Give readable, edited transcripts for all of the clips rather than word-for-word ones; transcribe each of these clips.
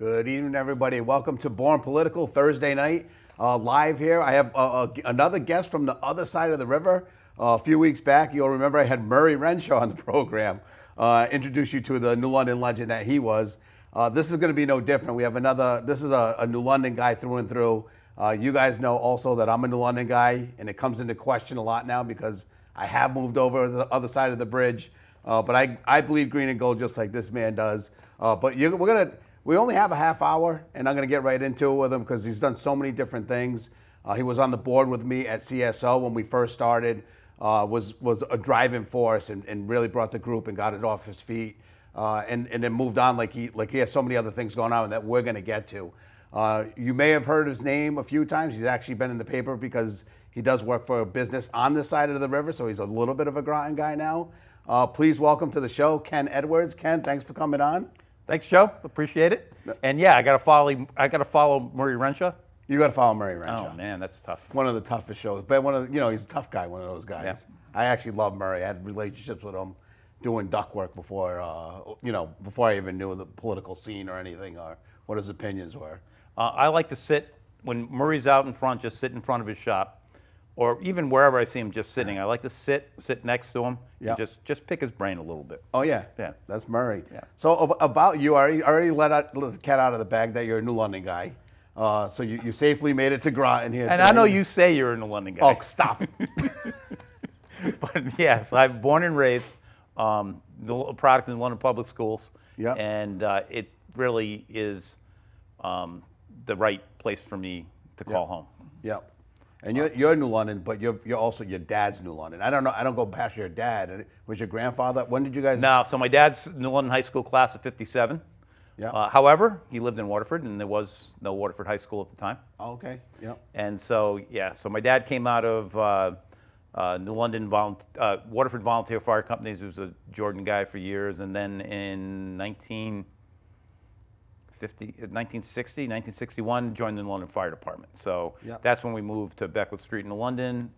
Good evening, everybody. Welcome to Born Political Thursday night, live here. I have another guest from the other side of the river. A few weeks back, you'll remember I had Murray Renshaw on the program, introduce you to the New London legend that he was. This is going to be no different. We have this is a New London guy through and through. You guys know also that I'm a New London guy, and it comes into question a lot now because I have moved over to the other side of the bridge. But I bleed green and gold just like this man does. We only have a half hour, and I'm going to get right into it with him because he's done so many different things. He was on the board with me at CSO when we first started, was a driving force and really brought the group and got it off his feet, and then moved on like he has so many other things going on that we're going to get to. You may have heard his name a few times. He's actually been in the paper because he does work for a business on this side of the river, so he's a little bit of a Groton guy now. Please welcome to the show, Ken Edwards. Ken, thanks for coming on. Thanks, Joe. Appreciate it. And yeah, I got to follow Murray Renshaw. You got to follow Murray Renshaw. Oh man, that's tough. One of the toughest shows, but he's a tough guy. One of those guys. Yeah. I actually love Murray. I had relationships with him doing duck work before I even knew the political scene or anything or what his opinions were. I like to sit when Murray's out in front, just sit in front of his shop, or even wherever I see him just sitting. I like to sit next to him, and just pick his brain a little bit. Oh yeah, yeah, that's Murray. Yeah. So about you, I already let the cat out of the bag that you're a New London guy. So you safely made it to Groton here. And today. I know you say you're a New London guy. Oh, stop it. But yes, I'm born and raised, the product in London Public Schools. Yeah. And it really is the right place for me to call home. Yep. And you're New London, but you're also your dad's New London. I don't go past your dad. Was your grandfather? When did you guys? No, so my dad's New London High School class of '57. Yeah. However, he lived in Waterford, and there was no Waterford High School at the time. Oh, okay. Yep. And so so my dad came out of New London Waterford Volunteer Fire Companies. He was a Jordan guy for years, and then in 1961, joined the New London Fire Department. So that's when we moved to Beckwith Street in London.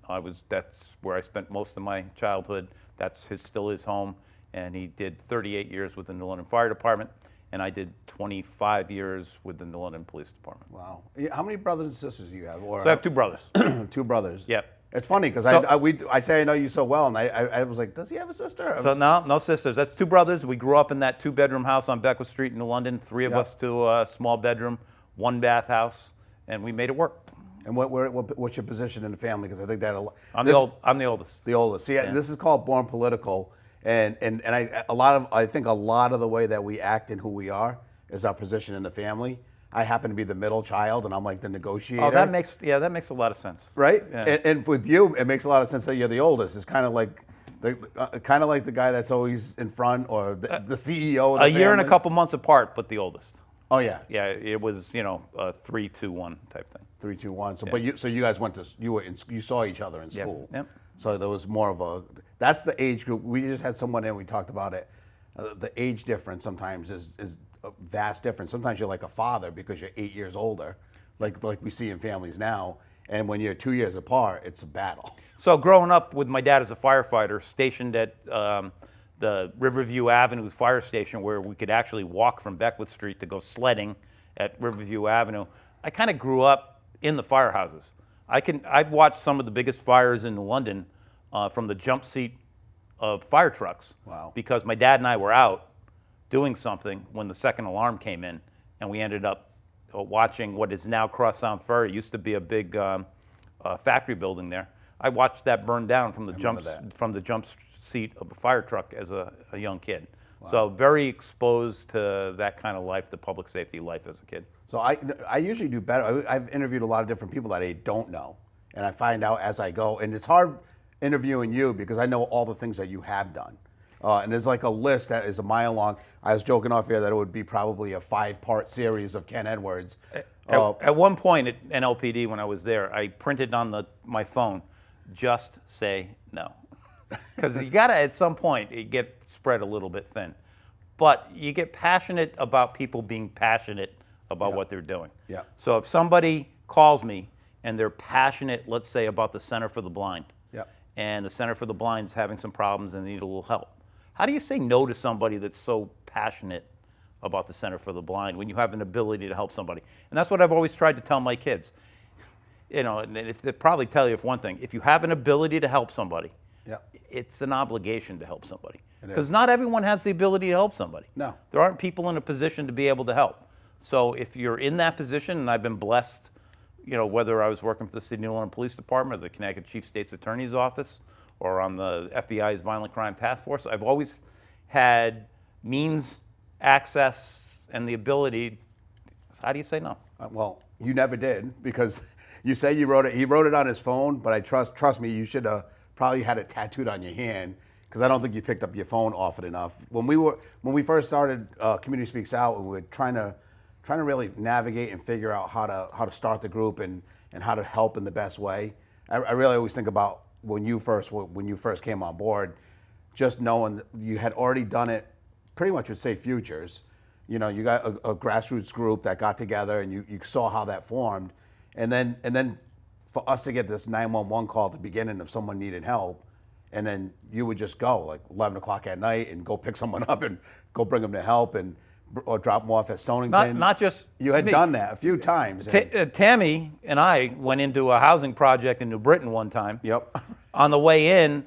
That's where I spent most of my childhood. That's still his home, and he did 38 years with the New London Fire Department, and I did 25 years with the New London Police Department. Wow. How many brothers and sisters do you have? So I have two brothers. Two brothers. Yep. It's funny because I say I know you so well, and I was like, does he have a sister? So no sisters. That's two brothers. We grew up in that two-bedroom house on Beckwith Street in New London. Three of us to a small bedroom, one bath house, and we made it work. And what's your position in the family? Because I think that I'm the oldest. The oldest. See, this is called Born Political, and I think a lot of the way that we act and who we are is our position in the family. I happen to be the middle child, and I'm like the negotiator. Oh, that makes a lot of sense. Right? Yeah. And with you, it makes a lot of sense that you're the oldest. It's kind of like the guy that's always in front, or the CEO of the family. A year and a couple months apart, but the oldest. Oh yeah. Yeah, it was a 3-2-1 type thing. 3-2-1. So you guys you saw each other in school. Yep. So there was more of that's the age group. We just had someone in. We talked about it. The age difference sometimes is a vast difference. Sometimes you're like a father because you're 8 years older, like we see in families now. And when you're 2 years apart, it's a battle. So growing up with my dad as a firefighter, stationed at the Riverview Avenue fire station, where we could actually walk from Beckwith Street to go sledding at Riverview Avenue, I kind of grew up in the firehouses. I've watched some of the biggest fires in London from the jump seat of fire trucks. Wow. Because my dad and I were out doing something when the second alarm came in, and we ended up watching what is now Cross Sound Ferry. It used to be a big factory building there. I watched that burn down from the jump seat of a fire truck as a young kid. Wow. So very exposed to that kind of life, the public safety life as a kid. So I usually do better. I've interviewed a lot of different people that I don't know, and I find out as I go. And it's hard interviewing you because I know all the things that you have done. And there's like a list that is a mile long. I was joking off here that it would be probably a 5-part series of Ken Edwards. At one point at NLPD when I was there, I printed on my phone, just say no. Because you got to, at some point, it get spread a little bit thin. But you get passionate about people being passionate about what they're doing. Yeah. So if somebody calls me and they're passionate, let's say, about the Center for the Blind, and the Center for the Blind is having some problems and they need a little help, how do you say no to somebody that's so passionate about the Center for the Blind when you have an ability to help somebody. And that's what I've always tried to tell my kids. You know, and if they probably tell you if one thing, if you have an ability to help somebody, Yeah. it's an obligation to help somebody. It Because is. not everyone has the ability to help somebody. No. There aren't people in a position to be able to help. So if you're in that position, and I've been blessed, you know, whether I was working for the City of New Orleans Police Department or the Connecticut Chief State's Attorney's Office or on the FBI's Violent Crime Task Force, I've always had means, access, and the ability. How do you say no? Well, you never did, because you say you wrote it. He wrote it on his phone, but I trust me, you should have probably had it tattooed on your hand, because I don't think you picked up your phone often enough. When we first started Community Speaks Out, and we were trying to really navigate and figure out how to start the group and how to help in the best way. I really always think about when you first came on board, just knowing that you had already done it pretty much with Safe Futures. You know, you got a grassroots group that got together, and you saw how that formed. And then for us to get this 911 call at the beginning if someone needed help, and then you would just go like 11 o'clock at night and go pick someone up and go bring them to help or drop them off at Stonington. Not just you had me. done that a few times. Tammy and I went into a housing project in New Britain one time. Yep. On the way in,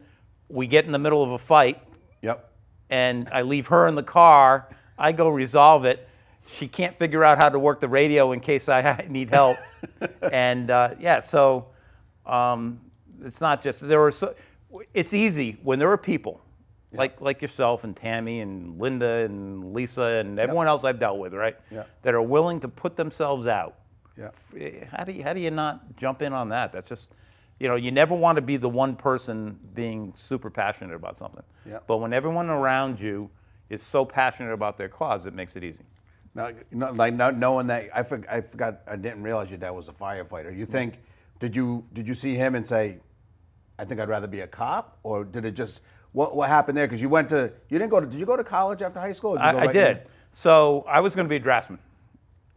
we get in the middle of a fight, Yep. and I leave her in the car. I go resolve it. She can't figure out how to work the radio in case I need help. And so it's not just it's easy when there are people like yourself and Tammy and Linda and Lisa and everyone else I've dealt with, right? Yeah. That are willing to put themselves out. Yeah. How do you not jump in on that? That's just, you never want to be the one person being super passionate about something. Yeah. But when everyone around you is so passionate about their cause, it makes it easy. Now, not knowing that, I forgot. I didn't realize your dad was a firefighter. You think? Did you see him and say, "I think I'd rather be a cop," or did it just? What happened there? Because you didn't go to. Did you go to college after high school? Or did you go I right did. in? So I was going to be a draftsman.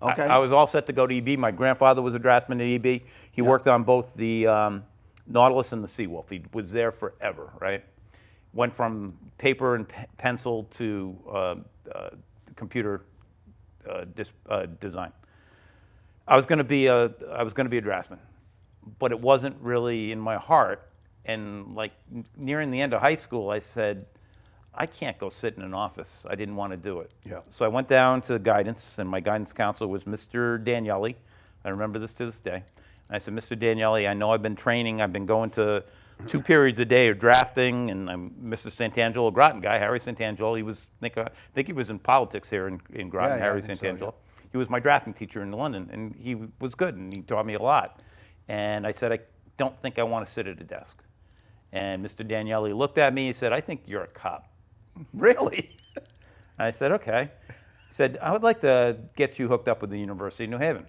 Okay. I was all set to go to EB. My grandfather was a draftsman at EB. He worked on both the Nautilus and the Seawolf. He was there forever, right? Went from paper and pencil to computer design. I was going to be a draftsman, but it wasn't really in my heart. And like nearing the end of high school, I said, I can't go sit in an office. I didn't want to do it. Yeah. So I went down to guidance, and my guidance counselor was Mr. Daniele. I remember this to this day. And I said, Mr. Daniele, I know I've been training. I've been going to 2 periods a day of drafting, and I'm Mr. Santangelo, a Groton guy, Harry Santangelo. He was, I think he was in politics here in Groton, Yeah, Harry I think so, Santangelo. yeah. He was my drafting teacher in London, and he was good, and he taught me a lot. And I said, I don't think I want to sit at a desk. And Mr. Daniele looked at me and said, I think you're a cop. Really? And I said, okay. He said, I would like to get you hooked up with the University of New Haven.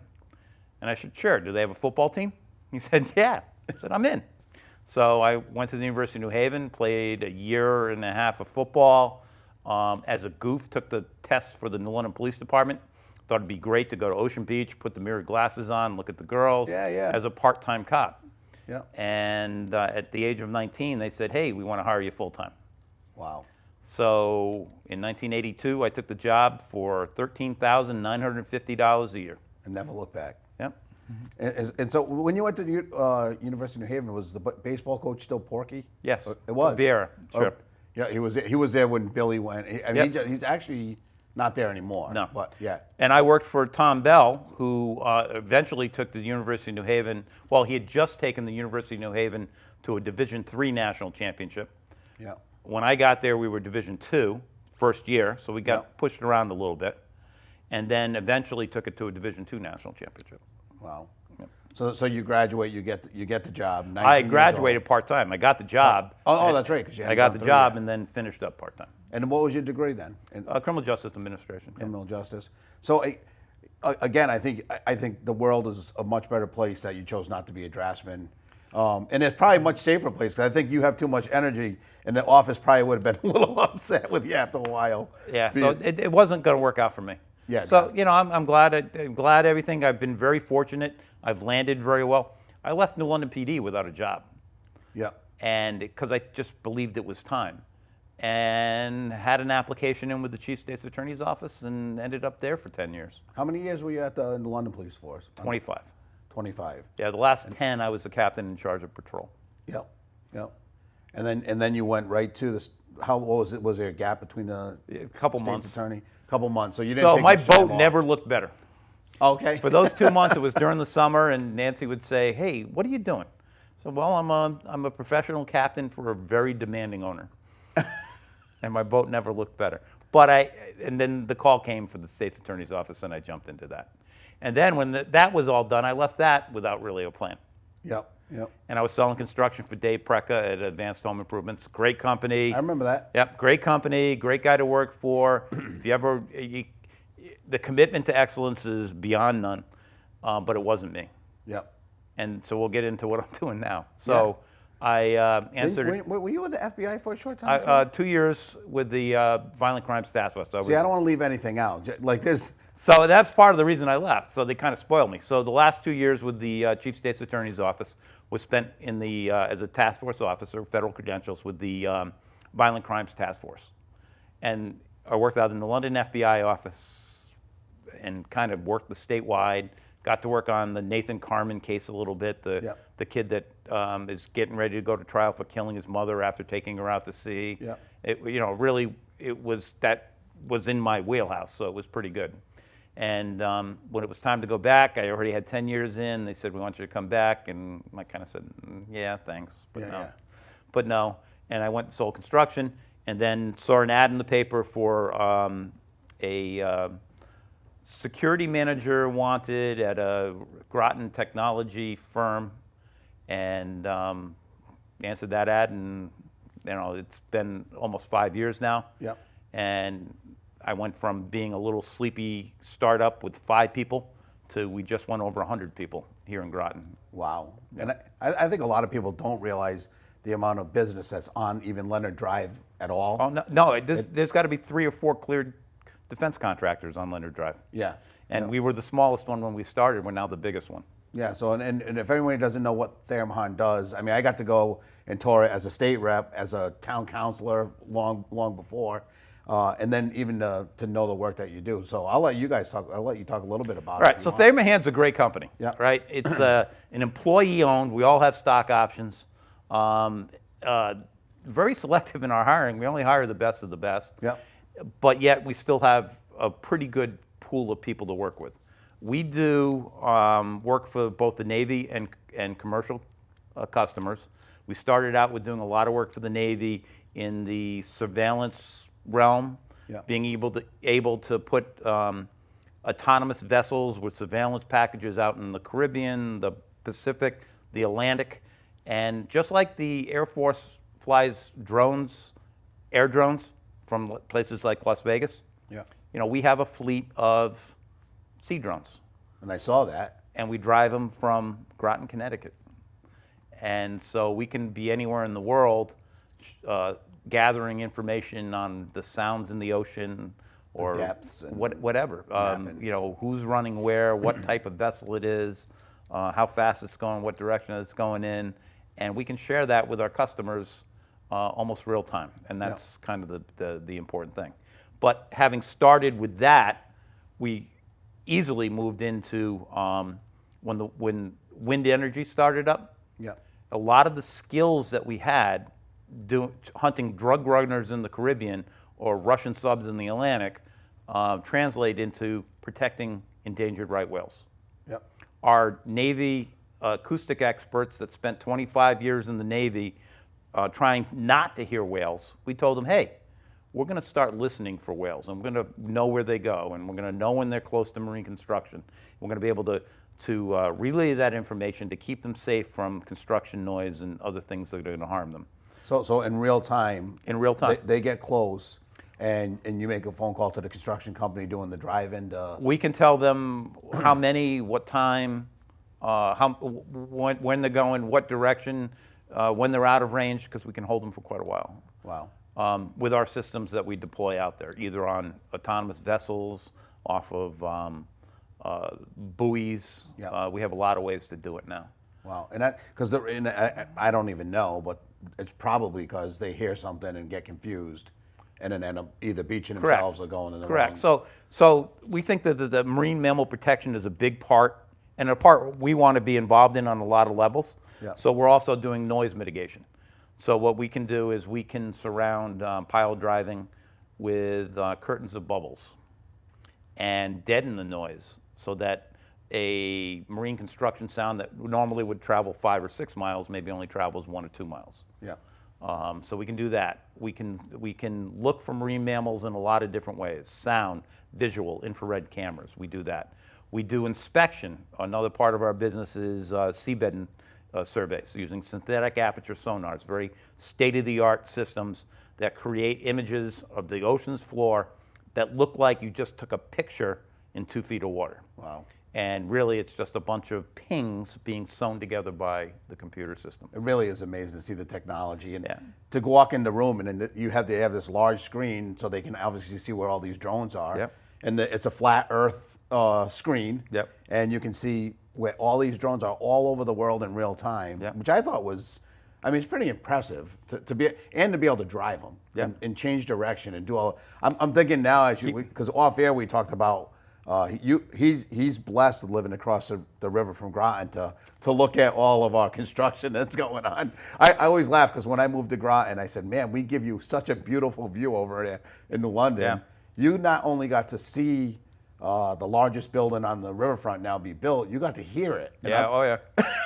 And I said, sure. Do they have a football team? He said, yeah. I said, I'm in. So I went to the University of New Haven, played a year and a half of football. As a goof, took the test for the New London Police Department. Thought it'd be great to go to Ocean Beach, put the mirrored glasses on, look at the girls as a part-time cop. Yeah. And at the age of 19, they said, hey, we want to hire you full-time. Wow. So in 1982, I took the job for $13,950 a year. And never look back. Yep. And so when you went to the University of New Haven, was the baseball coach still Porky? Yes. It was. Vieira, sure. Yeah, he was there when Billy went. He's actually not there anymore. No. But yeah. And I worked for Tom Bell, who eventually took the University of New Haven. Well, he had just taken the University of New Haven to a Division III national championship. Yeah. When I got there, we were Division II, first year, so we got pushed around a little bit. And then eventually took it to a Division II national championship. Wow. Yep. So you graduate, you get the job. 19 I years graduated part-time. I got the job. Oh, that's right. 'Cause you I hadn't got gone the through job yet. and then finished up part-time. And what was your degree then? In Criminal Justice Administration. Yeah. criminal justice. So again, I think the world is a much better place that you chose not to be a draftsman. And it's probably a much safer place, because I think you have too much energy, and the office probably would have been a little upset with you after a while. Yeah, so it wasn't going to work out for me. Yeah. So, I'm glad everything. I've been very fortunate. I've landed very well. I left New London PD without a job. Yeah. And because I just believed it was time. and had an application in with the Chief State's Attorney's Office and ended up there for 10 years. How many years were you at the London Police Force? 25. 25. Yeah, the last 10 I was the captain in charge of patrol. Yep. Yep. And then you went right to this. What was it? Was there a gap between the A couple State's months. attorney? A couple months. So you didn't. So take my much time boat off. never looked better. Okay. For those 2 months, it was during the summer, and Nancy would say, "Hey, what are you doing?" So, well, I'm a professional captain for a very demanding owner, and my boat never looked better. And then the call came for the State's Attorney's Office, and I jumped into that. And then when that was all done, I left that without really a plan. Yep. Yep. And I was selling construction for Dave Preka at Advanced Home Improvements. Great company. I remember that. Yep, great company, great guy to work for. If you ever, the commitment to excellence is beyond none, but it wasn't me. Yep. And so we'll get into what I'm doing now. So I answered. Were you with the FBI for a short time? 2 years with the Violent Crimes Task Force. See, I don't want to leave anything out. Like this. So that's part of the reason I left. So they kind of spoiled me. So the last 2 years with the Chief State's Attorney's Office was spent in the as a task force officer, federal credentials with the Violent Crimes Task Force, and I worked out in the London FBI office and kind of worked the statewide. Got to work on the Nathan Carmen case a little bit, the kid that is getting ready to go to trial for killing his mother after taking her out to sea. Yep. It was in my wheelhouse, so it was pretty good. And when it was time to go back, I already had 10 years in. They said, "We want you to come back," and I kind of said, "Yeah, thanks, but no." But no, and I went and sold construction, and then saw an ad in the paper for a security manager wanted at a Groton technology firm, and answered that ad, and it's been almost 5 years now. Yep. And I went from being a little sleepy startup with 5 people to we just went over 100 people here in Groton. Wow. And I think a lot of people don't realize the amount of business that's on even Leonard Drive at all. Oh, no, there's got to be 3 or 4 cleared defense contractors on Leonard Drive. Yeah. And we were the smallest one when we started. We're now the biggest one. Yeah, so and if anyone doesn't know what ThayerMahan does, I mean, I got to go and tour it as a state rep, as a town councilor long before, and then even to know the work that you do. So I'll let you guys talk. I'll let you talk a little bit about it. All right, so ThayerMahan's a great company. Yeah. Right? It's an employee-owned. We all have stock options. Very selective in our hiring. We only hire the best of the best. Yeah. But yet we still have a pretty good pool of people to work with. We do work for both the Navy and commercial customers. We started out with doing a lot of work for the Navy in the surveillance realm, being able to put autonomous vessels with surveillance packages out in the Caribbean, the Pacific, the Atlantic, and just like the Air Force flies drones, air drones from places like Las Vegas. Yeah. We have a fleet of sea drones. And I saw that. And we drive them from Groton, Connecticut. And so we can be anywhere in the world gathering information on the sounds in the ocean or depths and whatever. Who's running where, what type of vessel it is, how fast it's going, what direction it's going in. And we can share that with our customers almost real time. And that's kind of the important thing. But having started with that, we easily moved into when wind energy started up. Yeah. A lot of the skills that we had hunting drug runners in the Caribbean or Russian subs in the Atlantic translate into protecting endangered right whales. Yep. Our Navy acoustic experts that spent 25 years in the Navy trying not to hear whales, we told them, hey, we're going to start listening for whales, and we're going to know where they go, and we're going to know when they're close to marine construction. We're going to be able to relay that information to keep them safe from construction noise and other things that are going to harm them. So in real time. In real time. They get close, and you make a phone call to the construction company doing the drive-in. We can tell them how many, what time, when they're going, what direction, when they're out of range, because we can hold them for quite a while. Wow. With our systems that we deploy out there, either on autonomous vessels, off of buoys. Yeah. We have a lot of ways to do it now. Wow. And because I don't even know, but it's probably because they hear something and get confused, and then end up either beaching Correct. themselves or going in the Correct. wrong. So we think that the marine mammal protection is a big part, and a part we want to be involved in on a lot of levels. Yeah. So we're also doing noise mitigation. So what we can do is we can surround pile driving with curtains of bubbles and deaden the noise so that a marine construction sound that normally would travel 5 or 6 miles maybe only travels 1 or 2 miles. Yeah. So we can do that. We can look for marine mammals in a lot of different ways: sound, visual, infrared cameras. We do that. We do inspection. Another part of our business is seabed surveys using synthetic aperture sonars, very state-of-the-art systems that create images of the ocean's floor that look like you just took a picture in 2 feet of water. Wow. And really, it's just a bunch of pings being sewn together by the computer system. It really is amazing to see the technology and Yeah. to walk in the room and then they have this large screen so they can obviously see where all these drones are. Yep. And it's a flat Earth screen. Yep. And you can see where all these drones are all over the world in real time, Yep. which I thought was, I mean, it's pretty impressive to be able to drive them Yep. and change direction and do all. I'm thinking now because off air we talked about. He's blessed with living across the river from Groton to look at all of our construction that's going on. I always laugh because when I moved to Groton, I said, "Man, we give you such a beautiful view over there in New London." Yeah. You not only got to see the largest building on the riverfront now be built, you got to hear it. And Yeah, oh yeah.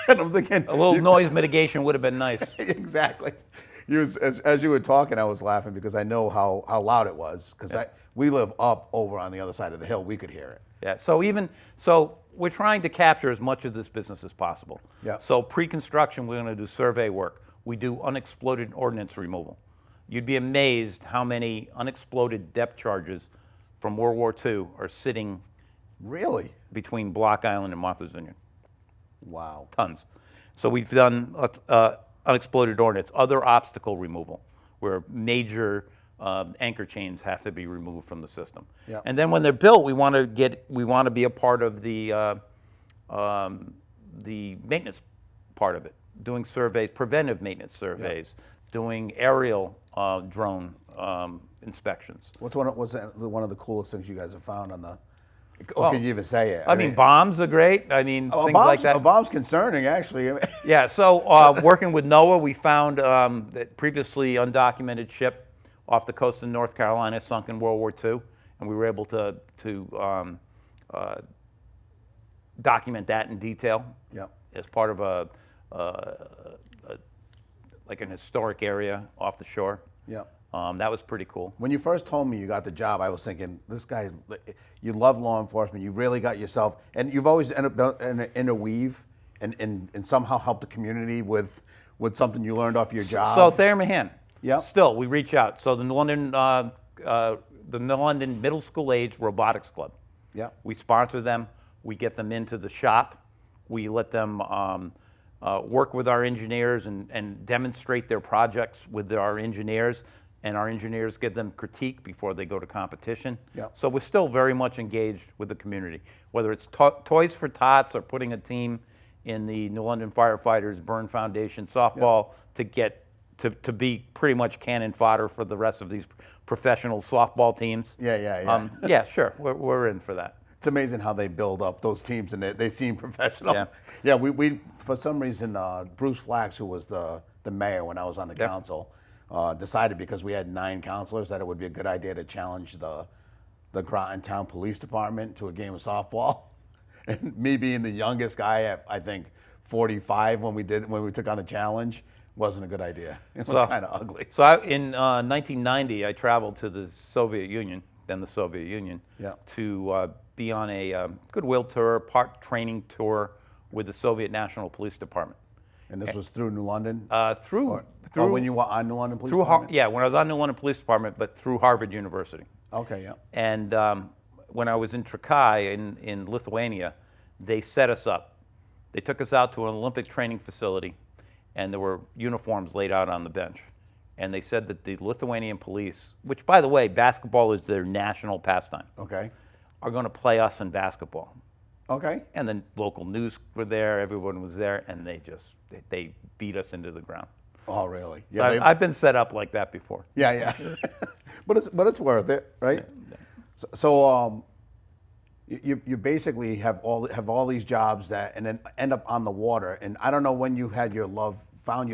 and I'm thinking A little noise mitigation would have been nice. exactly. As you were talking, I was laughing because I know how loud it was because we live up over on the other side of the hill. We could hear it. Yeah, so we're trying to capture as much of this business as possible. Yeah. So pre-construction, we're going to do survey work. We do unexploded ordnance removal. You'd be amazed how many unexploded depth charges from World War II are sitting Really? between Block Island and Martha's Vineyard. Wow. Tons. So we've done unexploded ordnance, other obstacle removal, where major anchor chains have to be removed from the system. Yeah. And then when they're built, we want to be a part of the maintenance part of it, doing surveys, preventive maintenance surveys, doing aerial drone inspections. What's one of the coolest things you guys have found on the? Or can you even say it? I mean, bombs are great. I mean, things like that. A bomb's concerning, actually. Yeah, so working with NOAA, we found that previously undocumented ship off the coast of North Carolina sunk in World War II, and we were able to document that in detail as part of like an historic area off the shore. Yeah. That was pretty cool. When you first told me you got the job, I was thinking, this guy, you love law enforcement. You really got yourself, and you've always ended up interweave and somehow helped the community with something you learned off your job. So ThayerMahan. Yeah. Still, we reach out. So the New London Middle School Age Robotics Club. Yeah. We sponsor them. We get them into the shop. We let them work with our engineers and demonstrate their projects with our engineers. And our engineers give them critique before they go to competition. Yeah. So we're still very much engaged with the community, whether it's Toys for Tots or putting a team in the New London Firefighters Burn Foundation softball to be pretty much cannon fodder for the rest of these professional softball teams. Yeah. Yeah, sure, we're in for that. It's amazing how they build up those teams and they seem professional. Yeah. Yeah, we for some reason, Bruce Flax, who was the mayor when I was on the council, decided because we had 9 councilors that it would be a good idea to challenge the Groton Town Police Department to a game of softball. And me being the youngest guy at, I think, 45 when we took on the challenge, wasn't a good idea. It was kind of ugly. So in 1990, I traveled to the Soviet Union, then the Soviet Union, to be on a goodwill tour, part training tour with the Soviet National Police Department. And this was through New London? Through when you were on New London Police Department? Yeah, when I was on New London Police Department, but through Harvard University. Okay, yeah. And when I was in Trakai in Lithuania, they set us up. They took us out to an Olympic training facility, and there were uniforms laid out on the bench. And they said that the Lithuanian police, which, by the way, basketball is their national pastime, Okay. are going to play us in basketball. Okay. And then local news were there, everyone was there, and they beat us into the ground. Oh, really? So Yeah, I've been set up like that before. yeah. But it's worth it, right? So you basically have all these jobs and then end up on the water. And I don't know when you found your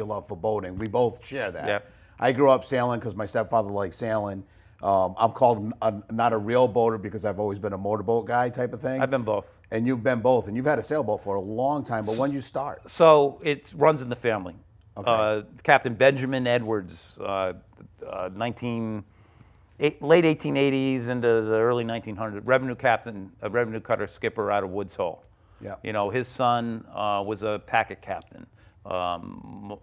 love for boating. We both share that. Yep. I grew up sailing because my stepfather liked sailing. I'm called not a real boater because I've always been a motorboat guy type of thing. I've been both. And you've been both, and you've had a sailboat for a long time. But when you start? So it runs in the family. Okay. Captain Benjamin Edwards, late 1880s into the early 1900s, revenue captain, a revenue cutter skipper out of Woods Hole. Yeah. You know, his son was a packet captain.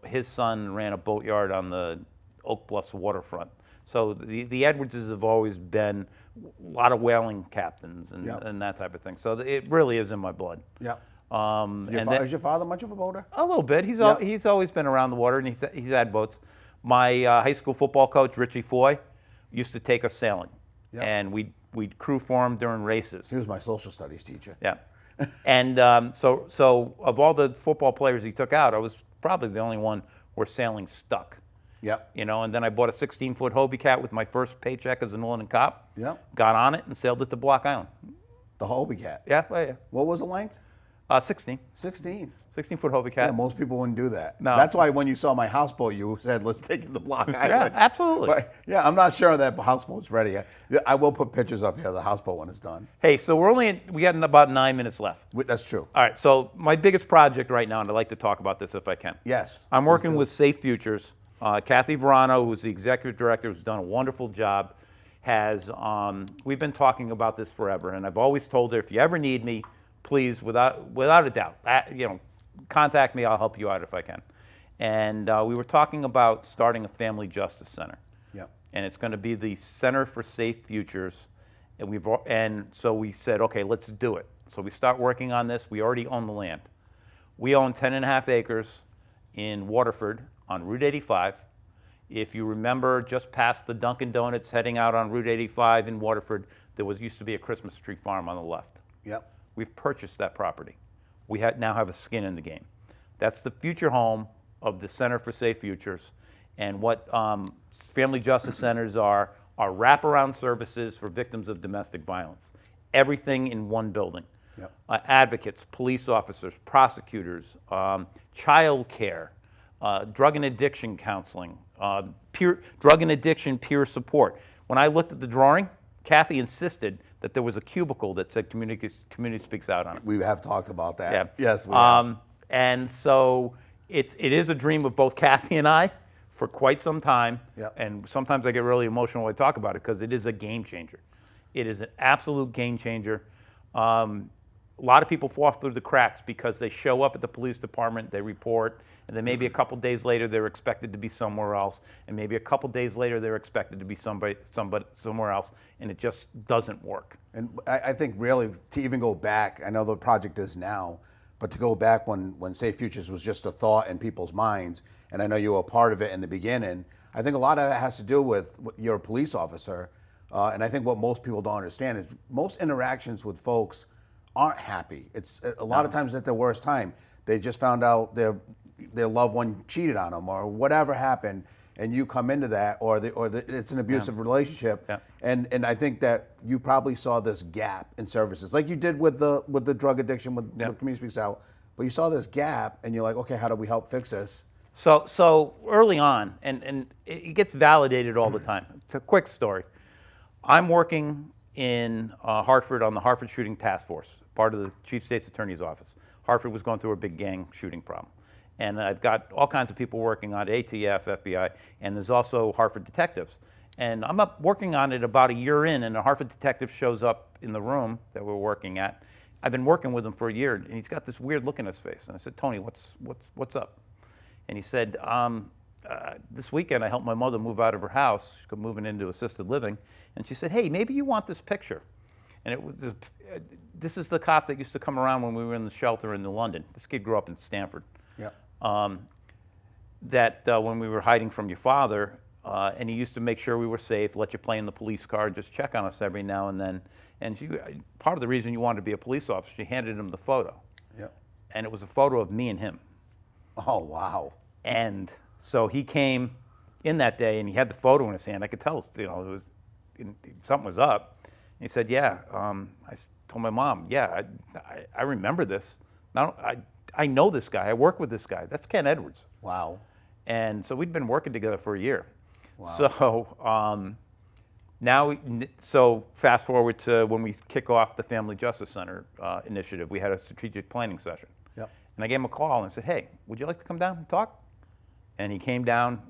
His son ran a boatyard on the Oak Bluffs waterfront. So the Edwardses have always been a lot of whaling captains and that type of thing. So it really is in my blood. Yeah. Is your father much of a boater? A little bit. He's always been around the water, and he's had boats. My high school football coach, Richie Foy, used to take us sailing, and we'd crew for him during races. He was my social studies teacher. Yeah, and so of all the football players he took out, I was probably the only one where sailing stuck. Yep. You know, and then I bought a 16-foot Hobie Cat with my first paycheck as an oil and cop. Yep. Got on it and sailed it to Block Island. The Hobie Cat. Yeah, well, yeah. What was the length? 16. 16. 16-foot Hobie Cat. Yeah, most people wouldn't do that. No. That's why when you saw my houseboat, you said, let's take it to Block Island. Yeah, absolutely. But, yeah, I'm not sure that houseboat's ready yet. I will put pictures up here of the houseboat when it's done. Hey, so we got about 9 minutes left. That's true. All right, so my biggest project right now, and I'd like to talk about this if I can. Yes. I'm working with Safe Futures. Kathy Verano, who's the executive director, who's done a wonderful job, we've been talking about this forever, and I've always told her, if you ever need me, please, without a doubt, contact me. I'll help you out if I can. And we were talking about starting a family justice center. Yeah. And it's going to be the Center for Safe Futures, and so we said, okay, let's do it. So we start working on this. We already own the land. We own 10.5 acres in Waterford on Route 85. If you remember, just past the Dunkin' Donuts heading out on Route 85 in Waterford, there used to be a Christmas tree farm on the left. Yep. We've purchased that property. We now have a skin in the game. That's the future home of the Center for Safe Futures. And what family justice centers are wraparound services for victims of domestic violence. Everything in one building. Yep. Advocates, police officers, prosecutors, child care, drug and addiction counseling, drug and addiction peer support. When I looked at the drawing, Kathy insisted that there was a cubicle that said community speaks out on it. We have talked about that. Yeah. Yes, we have. And so it is a dream of both Kathy and I for quite some time. Yep. And sometimes I get really emotional when I talk about it because it is a game changer. It is an absolute game changer. A lot of people fall through the cracks because they show up at the police department, they report, and then maybe a couple days later they're expected to be somewhere else, and maybe a couple days later they're expected to be somebody somewhere else, and it just doesn't work. And I think really to even go back, I know the project is now, but to go back when Safe Futures was just a thought in people's minds, and I know you were a part of it in the beginning, I think a lot of it has to do with you're a police officer, and I think what most people don't understand is most interactions with folks aren't happy. It's a lot of times at their worst time. They just found out their loved one cheated on them or whatever happened, and you come into that, or it's an abusive relationship. Yeah. And I think that you probably saw this gap in services, like you did with the drug addiction with Community Speaks Out. But you saw this gap, and you're like, okay, how do we help fix this? So early on, and it gets validated all the time. It's a quick story. I'm working in Hartford on the Hartford Shooting Task Force, part of the Chief State's Attorney's Office. Hartford was going through a big gang shooting problem. And I've got all kinds of people working on it, ATF, FBI, and there's also Hartford detectives. And I'm up working on it about a year in, and a Hartford detective shows up in the room that we're working at. I've been working with him for a year, and he's got this weird look in his face. And I said, Tony, what's up? And he said, this weekend I helped my mother move out of her house. She's moving into assisted living. And she said, hey, maybe you want this picture. And this is the cop that used to come around when we were in the shelter in London. This kid grew up in Stamford. Yeah. When we were hiding from your father, and he used to make sure we were safe, let you play in the police car, just check on us every now and then. And part of the reason you wanted to be a police officer, she handed him the photo. Yeah. And it was a photo of me and him. Oh, wow. And So he came in that day, and he had the photo in his hand. I could tell, something was up. And he said, "Yeah." I told my mom, "Yeah, I remember this. Now I know this guy. I work with this guy. That's Ken Edwards." Wow. And so we'd been working together for a year. Wow. So so fast forward to when we kick off the Family Justice Center initiative. We had a strategic planning session. Yep. And I gave him a call and said, "Hey, would you like to come down and talk?" And he came down,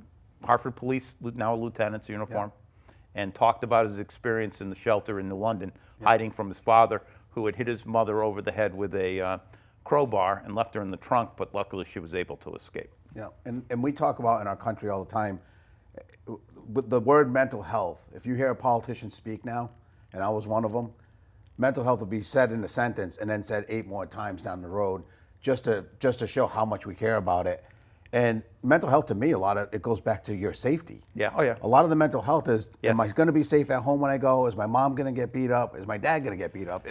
Hartford Police, now a lieutenant's uniform, and talked about his experience in the shelter in New London, hiding from his father, who had hit his mother over the head with a crowbar and left her in the trunk, but luckily she was able to escape. Yeah, and we talk about in our country all the time, with the word mental health. If you hear a politician speak now, and I was one of them, mental health will be said in a sentence and then said 8 more times down the road, just to show how much we care about it. And mental health, to me, a lot of it goes back to your safety. Yeah. Oh yeah. A lot of the mental health is: Yes. am I going to be safe at home when I go? Is my mom going to get beat up? Is my dad going to get beat up?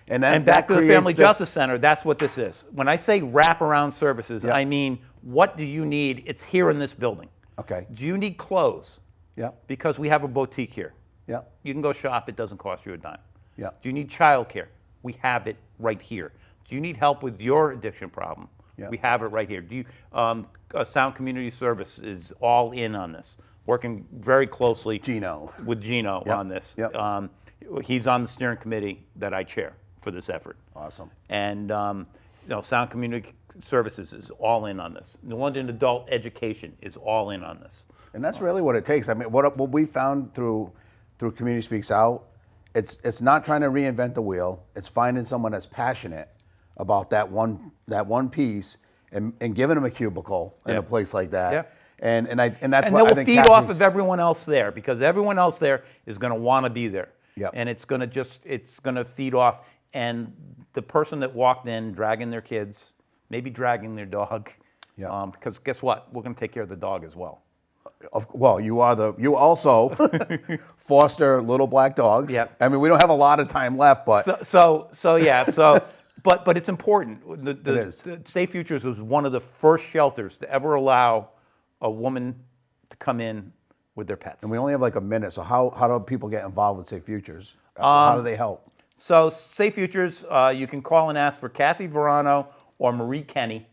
And back to the Family Justice Center, that's what this is. When I say wraparound services, I mean, what do you need? It's here in this building. Okay. Do you need clothes? Yeah. Because we have a boutique here. Yeah. You can go shop, it doesn't cost you a dime. Yeah. Do you need childcare? We have it right here. Do you need help with your addiction problem? Yeah. We have it right here. Do you, Sound Community Service is all in on this, working very closely with Gino on this. Yep. He's on the steering committee that I chair for this effort. Awesome. And Sound Community Services is all in on this. New London Adult Education is all in on this. And that's really what it takes. I mean, what we found through Community Speaks Out, it's not trying to reinvent the wheel. It's finding someone that's passionate about that one piece and giving them a cubicle in a place like that. Yeah. And that's and what I they will think feed off of everyone else there, because everyone else there is going to want to be there. Yep. And it's going to feed off. And the person that walked in dragging their kids, maybe dragging their dog, because guess what? We're going to take care of the dog as well. Well, you also foster little black dogs. Yep. I mean, we don't have a lot of time left, but but it's important. The Safe Futures was one of the first shelters to ever allow a woman to come in with their pets. and we only have like a minute. So how do people get involved with Safe Futures? How do they help? So Safe Futures, you can call and ask for Kathy Verano or Marie Kenny.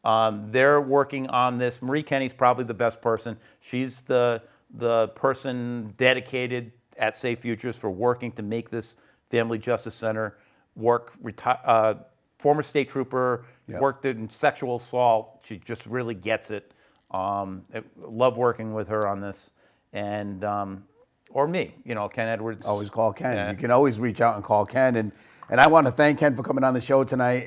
They're working on this. Marie Kenny's probably the best person. She's the person dedicated at Safe Futures for working to make this Family Justice Center work. Former state trooper, worked in sexual assault. She just really gets it. Love working with her on this. And or me, Ken Edwards. Always call Ken. Yeah. You can always reach out and call Ken. And I want to thank Ken for coming on the show tonight.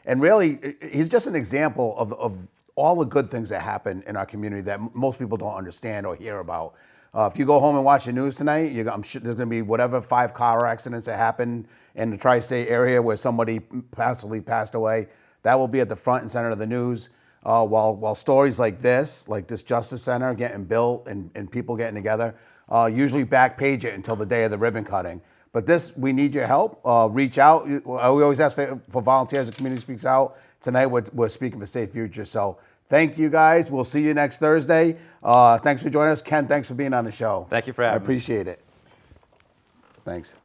And really, he's just an example of all the good things that happen in our community that most people don't understand or hear about. If you go home and watch the news tonight, I'm sure there's going to be whatever 5 car accidents that happened in the tri-state area where somebody possibly passed away. That will be at the front and center of the news. While stories like this Justice Center getting built and people getting together, usually back page it until the day of the ribbon cutting. But this, we need your help. Reach out. We always ask for volunteers at Community Speaks Out. Tonight, we're speaking for Safe Future. So thank you, guys. We'll see you next Thursday. Thanks for joining us. Ken, thanks for being on the show. Thank you for having me. I appreciate it. Thanks.